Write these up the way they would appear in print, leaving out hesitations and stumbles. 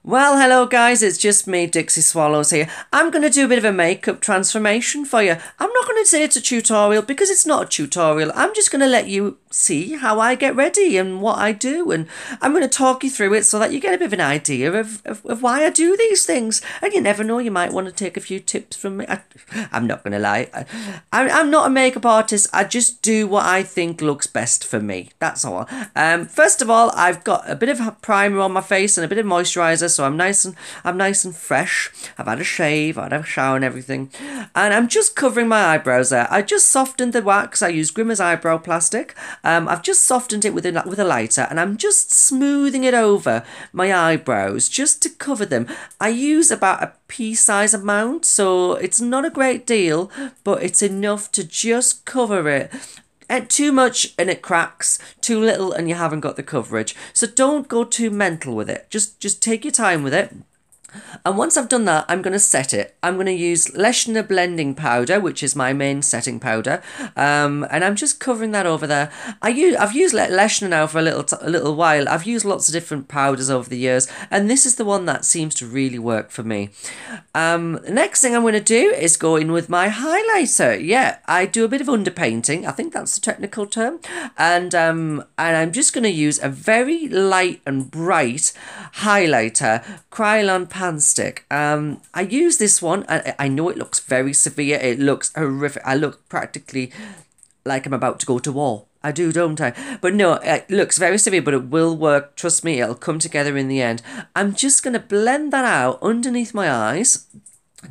Well, hello guys, it's just me, Dixie Swallows here. I'm going to do a bit of a makeup transformation for you. I'm not going to say it's a tutorial because it's not a tutorial. I'm just going to let you see how I get ready and what I do, and I'm going to talk you through it so that you get a bit of an idea of why I do these things. And you never know, you might want to take a few tips from me. I'm not going to lie. I'm not a makeup artist. I just do what I think looks best for me. That's all. First of all, I've got a bit of a primer on my face and a bit of moisturiser, so I'm nice and fresh. I've had a shave, I've had a shower and everything, and I'm just covering my eyebrows there. I just softened the wax. I used Grimmer's eyebrow plastic. I've just softened it with a lighter, and I'm just smoothing it over my eyebrows just to cover them. I use about a pea-size amount, so it's not a great deal, but it's enough to just cover it. And too much and it cracks, too little and you haven't got the coverage. So don't go too mental with it. Just take your time with it. And once I've done that, I'm going to set it. I'm going to use Eyeliner blending powder, which is my main setting powder, and I'm just covering that over there. I've used Eyeliner now for a little while. I've used lots of different powders over the years, and this is the one that seems to really work for me. The next thing I'm going to do is go in with my highlighter. Yeah, I do a bit of underpainting. I think that's the technical term, and I'm just going to use a very light and bright highlighter, Krylon pan stick. I use this one. I know it looks very severe. It looks horrific. I look practically like I'm about to go to war. I do, don't I? But no, it looks very severe, but it will work. Trust me, it'll come together in the end. I'm just going to blend that out underneath my eyes,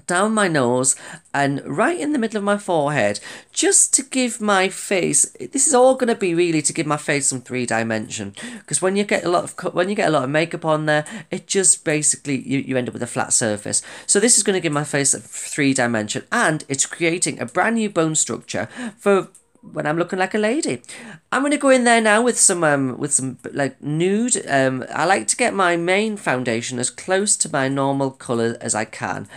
down my nose, and right in the middle of my forehead, just to give my face, this is all going to be really to give my face some three-dimension, because when you get a lot of makeup on there, it just basically you end up with a flat surface. So this is going to give my face a three-dimension, and it's creating a brand new bone structure for when I'm looking like a lady. I'm going to go in there now with some like nude. I like to get my main foundation as close to my normal colour as I can.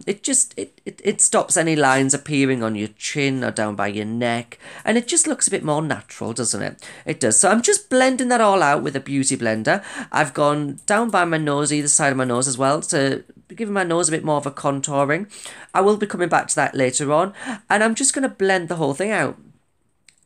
It stops any lines appearing on your chin or down by your neck, and it just looks a bit more natural, doesn't it? It does. So I'm just blending that all out with a beauty blender. I've gone down by my nose, either side of my nose as well, to giving my nose a bit more of a contouring. I will be coming back to that later on, and I'm just going to blend the whole thing out.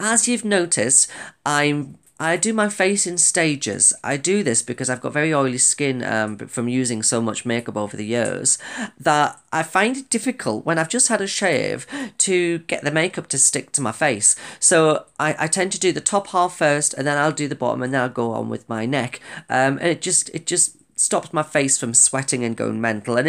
As you've noticed, I do my face in stages. I do this because I've got very oily skin from using so much makeup over the years, that I find it difficult when I've just had a shave to get the makeup to stick to my face. So I tend to do the top half first, and then I'll do the bottom, and then I'll go on with my neck. And it just stops my face from sweating and going mental, and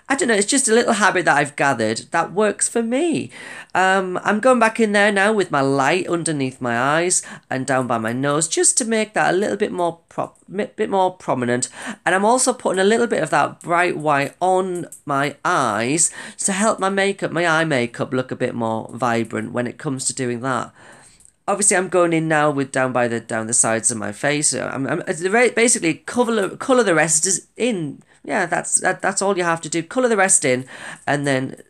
I don't know, it's just a little habit that I've gathered that works for me. I'm going back in there now with my light underneath my eyes and down by my nose, just to make that a little bit more prominent. And I'm also putting a little bit of that bright white on my eyes to help my eye makeup look a bit more vibrant when it comes to doing that. Obviously, I'm going in now with down the sides of my face. I'm basically colour the rest in. Yeah, that's all you have to do. Colour the rest in, and then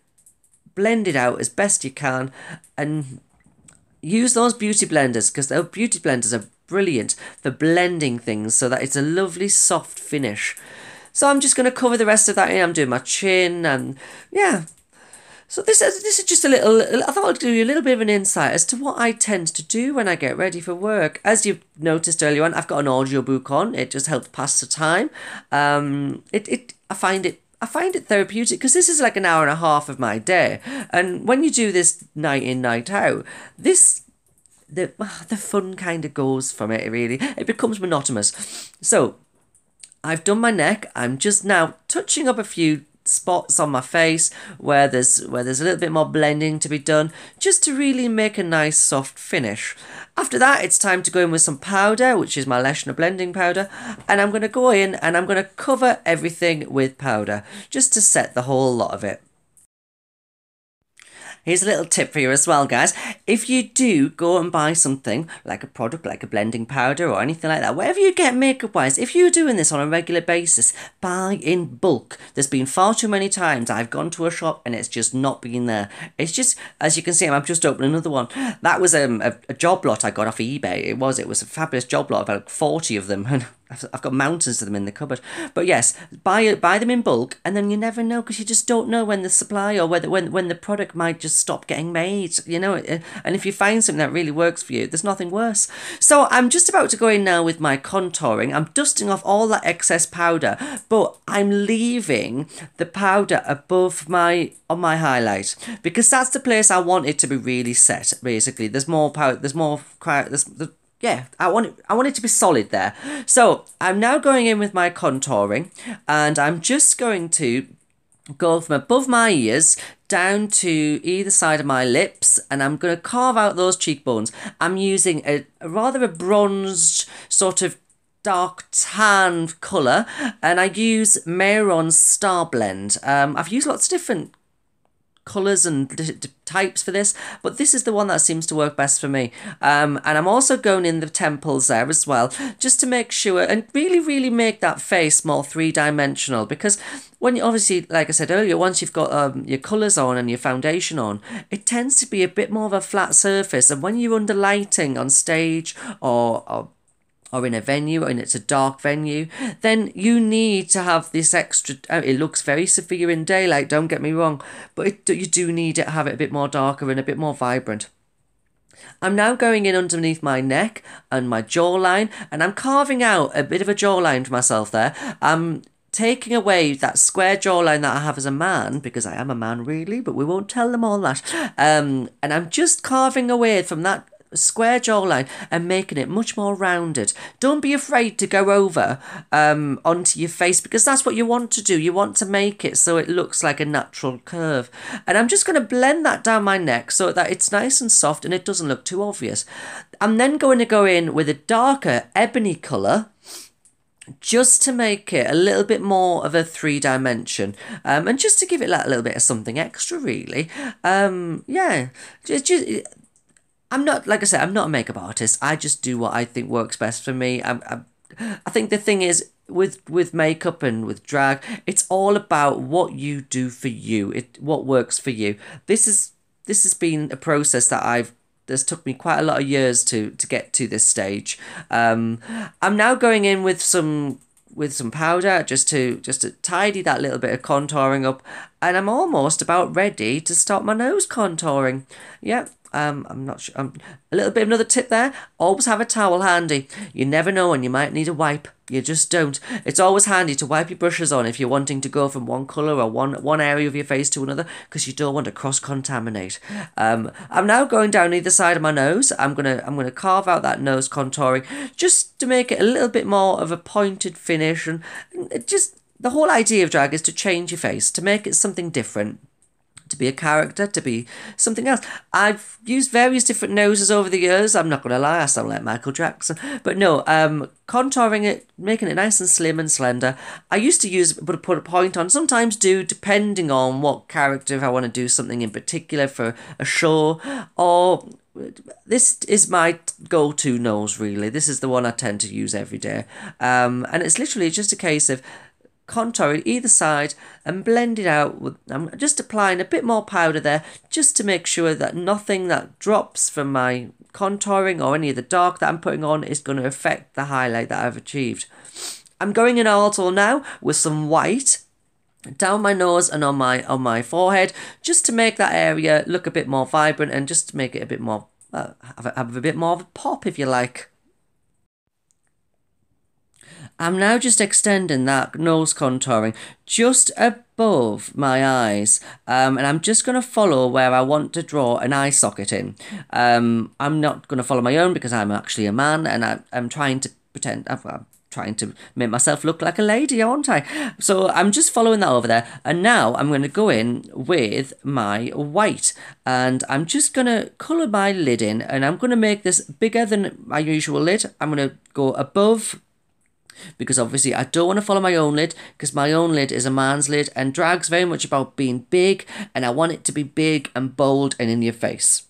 blend it out as best you can, and use those beauty blenders, because those beauty blenders are brilliant for blending things so that it's a lovely soft finish. So I'm just going to cover the rest of that in. I'm doing my chin, and yeah. So this is just a little, I thought I'd give you a little bit of an insight as to what I tend to do when I get ready for work. As you've noticed earlier on, I've got an audiobook on. It just helps pass the time. I find it therapeutic, because this is like an hour and a half of my day. And when you do this night in, night out, the fun kind of goes from it, really. It becomes monotonous. So I've done my neck. I'm just now touching up a few spots on my face where there's a little bit more blending to be done, just to really make a nice soft finish. After that, it's time to go in with some powder, which is my Eyeliner blending powder, and I'm going to go in and I'm going to cover everything with powder just to set the whole lot of it. Here's a little tip for you as well, guys. If you do go and buy something, like a product, like a blending powder or anything like that, whatever you get makeup-wise, if you're doing this on a regular basis, buy in bulk. There's been far too many times I've gone to a shop and it's just not been there. It's just, as you can see, I've just opened another one. That was a job lot I got off eBay. It was a fabulous job lot, about 40 of them. I've got mountains of them in the cupboard. But yes, buy them in bulk, and then you never know, because you just don't know when the supply, or whether when the product might just stop getting made, you know. And if you find something that really works for you, there's nothing worse. So I'm just about to go in now with my contouring. I'm dusting off all that excess powder, but I'm leaving the powder above on my highlight, because that's the place I want it to be really set. Basically, there's more powder. Yeah, I want it to be solid there. So I'm now going in with my contouring, and I'm just going to go from above my ears down to either side of my lips, and I'm going to carve out those cheekbones. I'm using a rather a bronzed sort of dark tan colour, and I use Mayron's Star Blend. I've used lots of different colours and types for this, but this is the one that seems to work best for me. And I'm also going in the temples there as well, just to make sure and really make that face more three-dimensional, because when you, obviously, like I said earlier, once you've got your colours on and your foundation on, it tends to be a bit more of a flat surface, and when you're under lighting on stage or in a venue, and it's a dark venue, then you need to have this extra. It looks very severe in daylight, don't get me wrong, but you do need it to have it a bit more darker and a bit more vibrant. I'm now going in underneath my neck and my jawline, and I'm carving out a bit of a jawline for myself there. I'm taking away that square jawline that I have as a man, because I am a man really, but we won't tell them all that. And I'm just carving away from that square jawline and making it much more rounded. Don't be afraid to go over onto your face, because that's what you want to do. You want to make it so it looks like a natural curve. And I'm just going to blend that down my neck so that it's nice and soft and it doesn't look too obvious. I'm then going to go in with a darker ebony colour, just to make it a little bit more of a three-dimension, and just to give it that little bit of something extra, really. Yeah, I'm not, like I said, I'm not a makeup artist. I just do what I think works best for me. I think the thing is, with makeup and with drag, it's all about what you do for you. What works for you. This has been a process that this took me quite a lot of years to get to this stage. I'm now going in with some powder just to tidy that little bit of contouring up, and I'm almost about ready to start my nose contouring. Yeah. I'm not sure. A little bit of another tip there. Always have a towel handy. You never know when you might need a wipe. You just don't. It's always handy to wipe your brushes on if you're wanting to go from one colour or one area of your face to another, because you don't want to cross-contaminate. I'm now going down either side of my nose. I'm gonna carve out that nose contouring just to make it a little bit more of a pointed finish, and just the whole idea of drag is to change your face, to make it something different, to be a character, to be something else. I've used various different noses over the years. I'm not going to lie, I sound like Michael Jackson. But no, contouring it, making it nice and slim and slender. I used to put a point on, sometimes do, depending on what character, if I want to do something in particular for a show, or this is my go-to nose, really. This is the one I tend to use every day. And it's literally just a case of contouring either side and blend it out. I'm just applying a bit more powder there, just to make sure that nothing that drops from my contouring or any of the dark that I'm putting on is going to affect the highlight that I've achieved. I'm going in also now with some white down my nose and on my forehead, just to make that area look a bit more vibrant, and just to make it a bit more have a bit more of a pop, if you like. I'm now just extending that nose contouring just above my eyes, and I'm just going to follow where I want to draw an eye socket in. I'm not going to follow my own, because I'm actually a man, and I'm trying to pretend, I'm trying to make myself look like a lady, aren't I? So I'm just following that over there, and now I'm going to go in with my white, and I'm just going to colour my lid in, and I'm going to make this bigger than my usual lid. I'm going to go above, because obviously I don't want to follow my own lid, because my own lid is a man's lid, and drag's very much about being big, and I want it to be big and bold and in your face.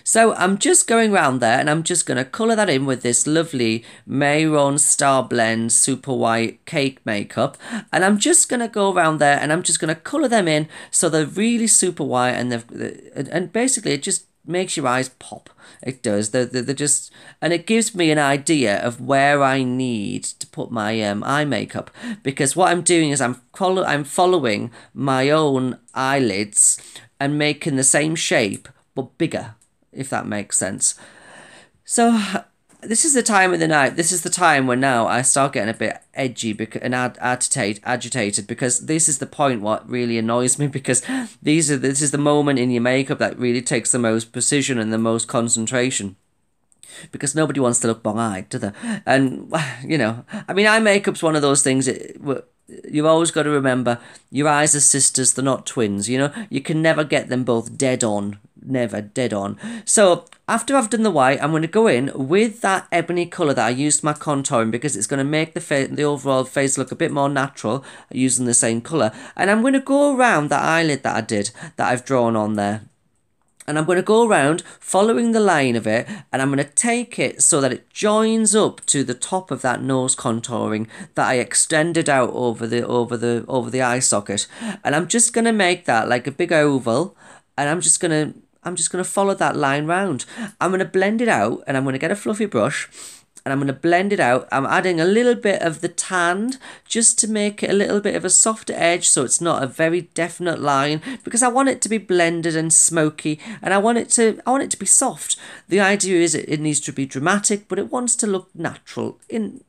So I'm just going round there, and I'm just going to colour that in with this lovely Mayron Star Blend Super White Cake makeup, and I'm just going to go around there, and I'm just going to colour them in so they're really super white, and basically it just makes your eyes pop. It does. They're just, and it gives me an idea of where I need to put my eye makeup, because what I'm doing is I'm following my own eyelids and making the same shape but bigger, if that makes sense. So this is the time of the night. This is the time when now I start getting a bit edgy and agitated, because this is the point what really annoys me, because this is the moment in your makeup that really takes the most precision and the most concentration, because nobody wants to look bong-eyed, do they? And you know, I mean, eye makeup's one of those things. You've always got to remember, your eyes are sisters, they're not twins. You know, you can never get them both dead on. Never dead on. So after I've done the white, I'm going to go in with that ebony colour that I used my contouring, because it's going to make the overall face look a bit more natural using the same colour. And I'm going to go around that eyelid that I've drawn on there. And I'm going to go around following the line of it, and I'm going to take it so that it joins up to the top of that nose contouring that I extended out over the eye socket. And I'm just going to make that like a big oval, and I'm just going to follow that line round. I'm going to blend it out, and I'm going to get a fluffy brush, and I'm going to blend it out. I'm adding a little bit of the tanned just to make it a little bit of a softer edge, so it's not a very definite line, because I want it to be blended and smoky, and I want it to be soft. The idea is it needs to be dramatic, but it wants to look natural, in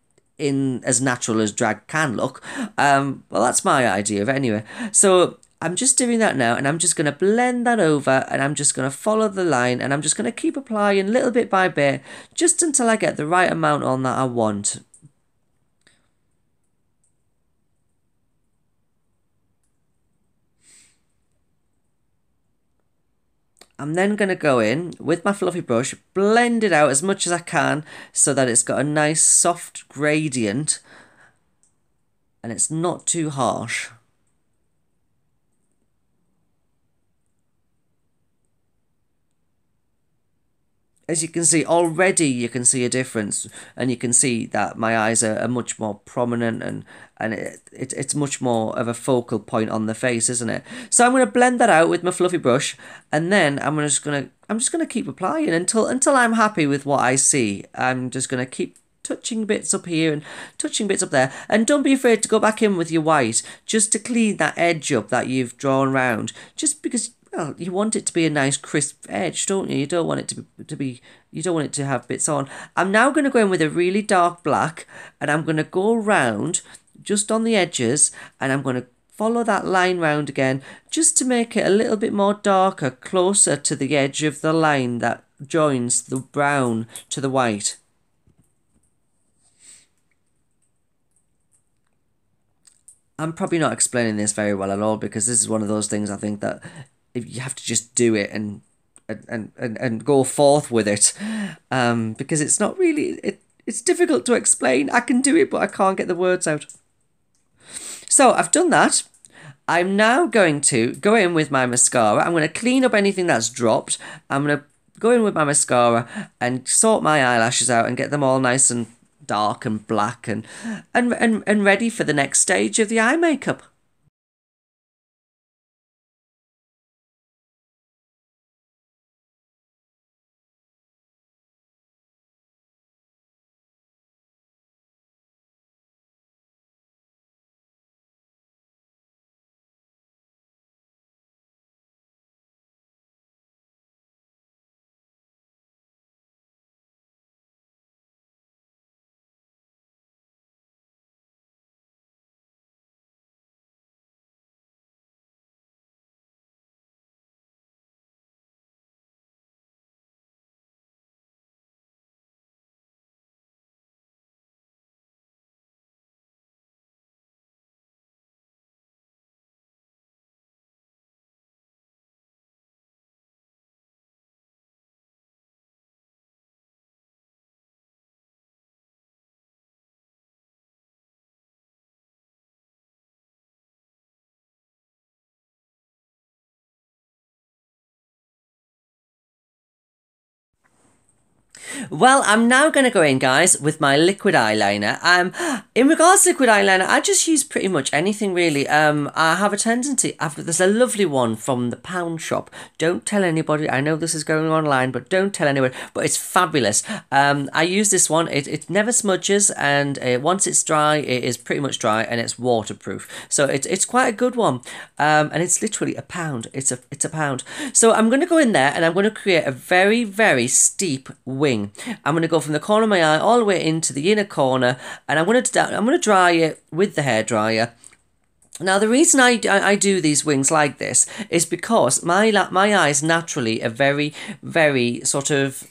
as natural as drag can look. Well, that's my idea of it anyway. So I'm just doing that now, and I'm just going to blend that over, and I'm just going to follow the line, and I'm just going to keep applying little bit by bit, just until I get the right amount on that I want. I'm then going to go in with my fluffy brush, blend it out as much as I can so that it's got a nice soft gradient and it's not too harsh. As you can see, already you can see a difference, and you can see that my eyes are much more prominent, and it's much more of a focal point on the face, isn't it? So I'm going to blend that out with my fluffy brush, and then I'm just going to keep applying until I'm happy with what I see. I'm just going to keep touching bits up here and touching bits up there, and don't be afraid to go back in with your white just to clean that edge up that you've drawn round, just because, well, you want it to be a nice crisp edge, don't you? You don't want it you don't want it to have bits on. I'm now going to go in with a really dark black, and I'm going to go round just on the edges, and I'm going to follow that line round again, just to make it a little bit more darker, closer to the edge of the line that joins the brown to the white. I'm probably not explaining this very well at all, because this is one of those things I think that if you have to just do it and go forth with it, because it's not really, it's difficult to explain. I can do it, but I can't get the words out. So I've done that. I'm now going to go in with my mascara. I'm going to clean up anything that's dropped. I'm going to go in with my mascara and sort my eyelashes out and get them all nice and dark and black and ready for the next stage of the eye makeup. Well, I'm now going to go in, guys, with my liquid eyeliner. In regards to liquid eyeliner, I just use pretty much anything, really. I have a tendency, there's a lovely one from the pound shop. Don't tell anybody. I know this is going online, but don't tell anyone. But it's fabulous. I use this one. It never smudges, and once it's dry, it is pretty much dry, and it's waterproof. So it's quite a good one. And it's literally a pound. It's a pound. So I'm going to go in there, and I'm going to create a very, very steep wing. I'm going to go from the corner of my eye all the way into the inner corner, and I'm going to dry it with the hairdryer. Now, the reason I do these wings like this is because my eyes naturally are very, very sort of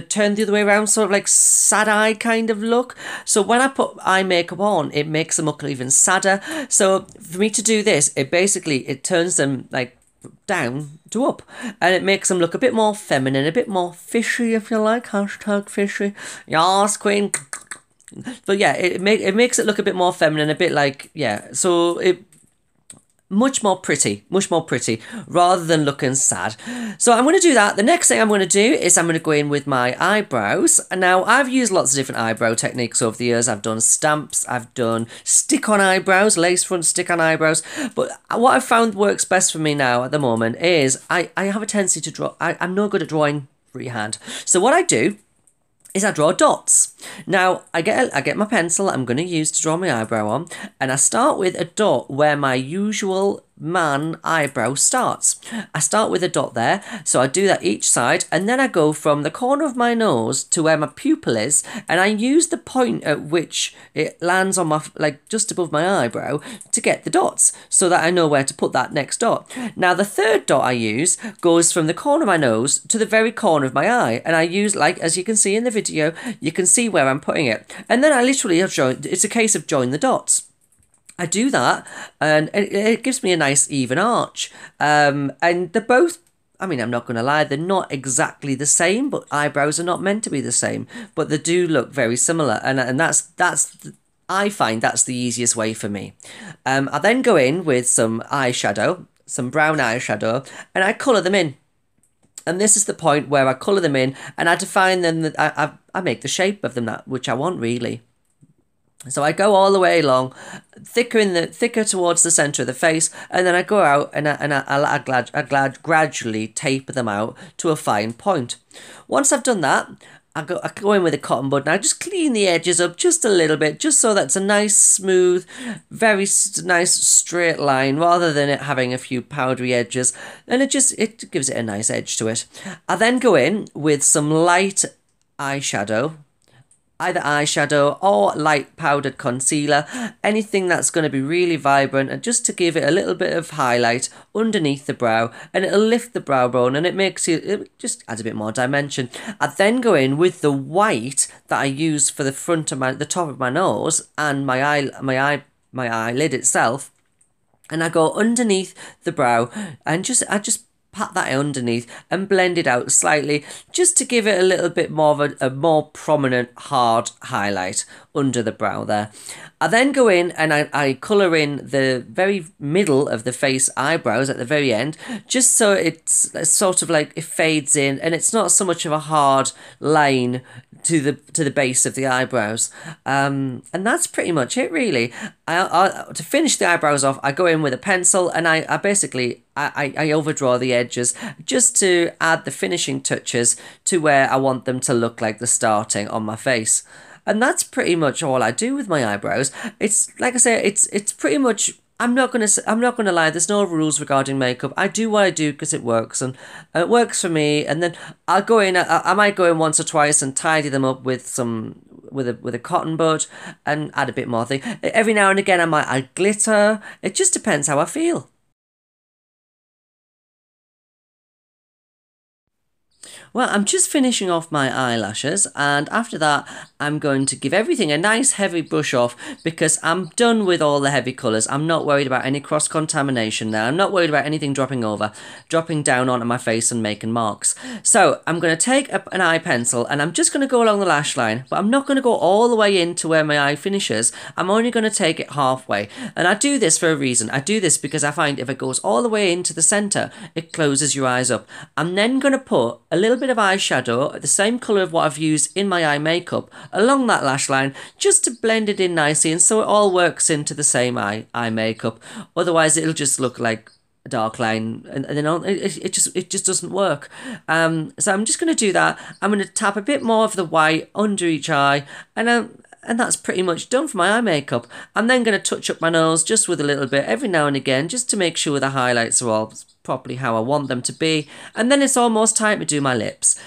turn the other way around, sort of like sad eye kind of look. So when I put eye makeup on, it makes them look even sadder. So for me to do this, it turns them like down to up, and it makes them look a bit more feminine, a bit more fishy, if you like. Hashtag fishy. Yas, queen. But yeah, it makes it look a bit more feminine, a bit like, yeah, so it much more pretty, rather than looking sad. So I'm going to do that. The next thing I'm going to do is I'm going to go in with my eyebrows. And now, I've used lots of different eyebrow techniques over the years. I've done stamps, I've done stick-on eyebrows, lace front stick-on eyebrows. But what I've found works best for me now at the moment is I have a tendency to draw. I'm no good at drawing freehand. So what I do is I draw dots. Now, I get my pencil I'm going to use to draw my eyebrow on, and I start with a dot where my usual man eyebrow starts. I start with a dot there, so I do that each side, and then I go from the corner of my nose to where my pupil is, and I use the point at which it lands on my, like, just above my eyebrow to get the dots, so that I know where to put that next dot. Now, the third dot I use goes from the corner of my nose to the very corner of my eye, and I use, like, as you can see in the video, you can see where I'm putting it, and then I literally have joined. It's a case of join the dots. I do that, and it gives me a nice even arch. And they're both, I mean, I'm not going to lie, they're not exactly the same, but eyebrows are not meant to be the same, but they do look very similar, and that's I find that's the easiest way for me. I then go in with some eyeshadow, some brown eyeshadow, and I colour them in. And this is the point where I colour them in, and I define them. I make the shape of them that which I want, really. So I go all the way along, thicker towards the centre of the face, and then I go out and I gradually taper them out to a fine point. Once I've done that, I go in with a cotton bud and I just clean the edges up just a little bit, just so that's a nice, smooth, very nice straight line, rather than it having a few powdery edges, and it gives it a nice edge to it. I then go in with some light eyeshadow, either eyeshadow or light powdered concealer, anything that's going to be really vibrant, and just to give it a little bit of highlight underneath the brow, and it'll lift the brow bone, and it just adds a bit more dimension. I then go in with the white that I use for the front of the top of my nose and my eyelid itself, and I go underneath the brow and I just pat that underneath and blend it out slightly, just to give it a little bit more of a more prominent hard highlight under the brow there. I then go in and I colour in the very middle of the face eyebrows at the very end, just so it's sort of like it fades in and it's not so much of a hard line to the base of the eyebrows. And that's pretty much it, really. To finish the eyebrows off, I go in with a pencil and I basically overdraw the edges just to add the finishing touches to where I want them to look like the starting on my face. And that's pretty much all I do with my eyebrows. It's like I say, it's pretty much. I'm not gonna lie. There's no rules regarding makeup. I do what I do because it works, and it works for me. And then I'll go in. I might go in once or twice and tidy them up with a cotton bud and add a bit more thing. Every now and again, I might add glitter. It just depends how I feel. Well, I'm just finishing off my eyelashes, and after that I'm going to give everything a nice heavy brush off, because I'm done with all the heavy colours. I'm not worried about any cross-contamination now. I'm not worried about anything dropping down onto my face and making marks. So I'm going to take an eye pencil and I'm just going to go along the lash line, but I'm not going to go all the way into where my eye finishes. I'm only going to take it halfway, and I do this for a reason. I do this because I find if it goes all the way into the centre, it closes your eyes up. I'm then going to put a little little bit of eyeshadow, the same colour of what I've used in my eye makeup, along that lash line, just to blend it in nicely and so it all works into the same eye makeup. Otherwise it'll just look like a dark line and then it just doesn't work. So I'm just going to do that. I'm going to tap a bit more of the white under each eye, and that's pretty much done for my eye makeup. I'm then going to touch up my nose just with a little bit every now and again, just to make sure the highlights are all properly how I want them to be. And then it's almost time to do my lips.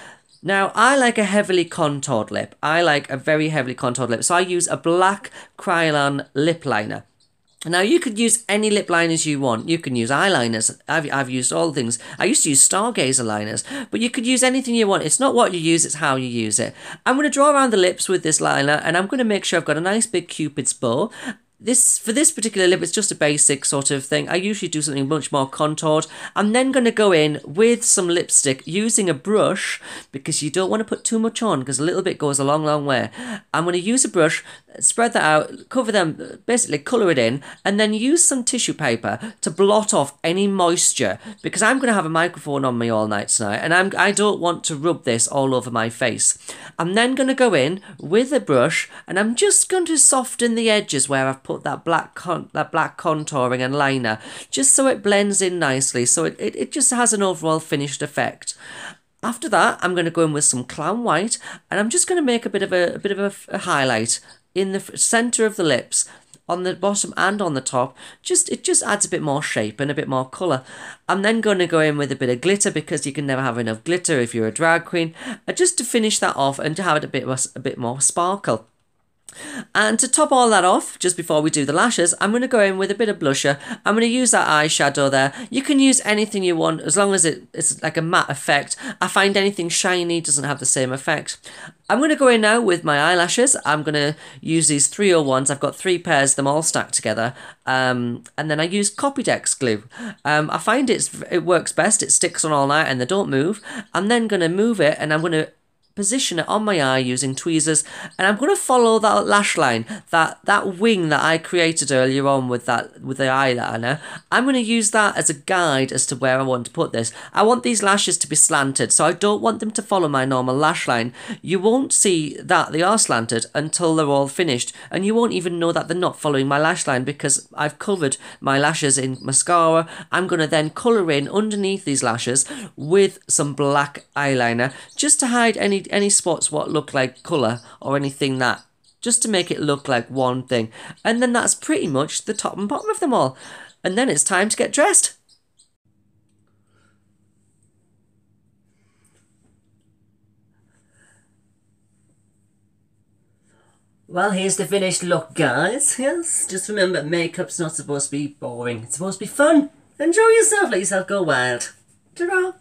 Now, I like a heavily contoured lip. I like a very heavily contoured lip. So I use a black Kryolan lip liner. Now, you could use any lip liners you want. You can use eyeliners. I've used all things. I used to use Stargazer liners, but you could use anything you want. It's not what you use, it's how you use it. I'm going to draw around the lips with this liner, and I'm going to make sure I've got a nice big Cupid's bow. For this particular lip, it's just a basic sort of thing. I usually do something much more contoured. I'm then going to go in with some lipstick using a brush, because you don't want to put too much on because a little bit goes a long, long way. I'm going to use a brush, spread that out, cover them, basically colour it in, and then use some tissue paper to blot off any moisture, because I'm going to have a microphone on me all night tonight, and I don't want to rub this all over my face. I'm then going to go in with a brush, and I'm just going to soften the edges where I've put that black contouring and liner, just so it blends in nicely, so it just has an overall finished effect. After that, I'm going to go in with some Clown White, and I'm just going to make a bit of a highlight in the centre of the lips, on the bottom and on the top. It just adds a bit more shape and a bit more colour. I'm then going to go in with a bit of glitter, because you can never have enough glitter if you're a drag queen, just to finish that off and to have it a bit more sparkle. And to top all that off, just before we do the lashes, I'm going to go in with a bit of blusher. I'm going to use that eyeshadow there. You can use anything you want, as long as it's like a matte effect. I find anything shiny doesn't have the same effect. I'm going to go in now with my eyelashes. I'm going to use these 301s. I've got 3 pairs of them all stacked together. And then I use Copydex glue. I find it works best. It sticks on all night and they don't move. I'm then going to move it, and I'm going to position it on my eye using tweezers, and I'm going to follow that lash line, that wing that I created earlier on with the eyeliner. I'm going to use that as a guide as to where I want to put this. I want these lashes to be slanted, so I don't want them to follow my normal lash line. You won't see that they are slanted until they're all finished, and you won't even know that they're not following my lash line, because I've covered my lashes in mascara. I'm going to then colour in underneath these lashes with some black eyeliner, just to hide any spots what look like colour or anything, that just to make it look like one thing. And then that's pretty much the top and bottom of them all, and then it's time to get dressed. Well, here's the finished look, guys. Yes, just remember, makeup's not supposed to be boring, it's supposed to be fun. Enjoy yourself, let yourself go wild. Ta-ra!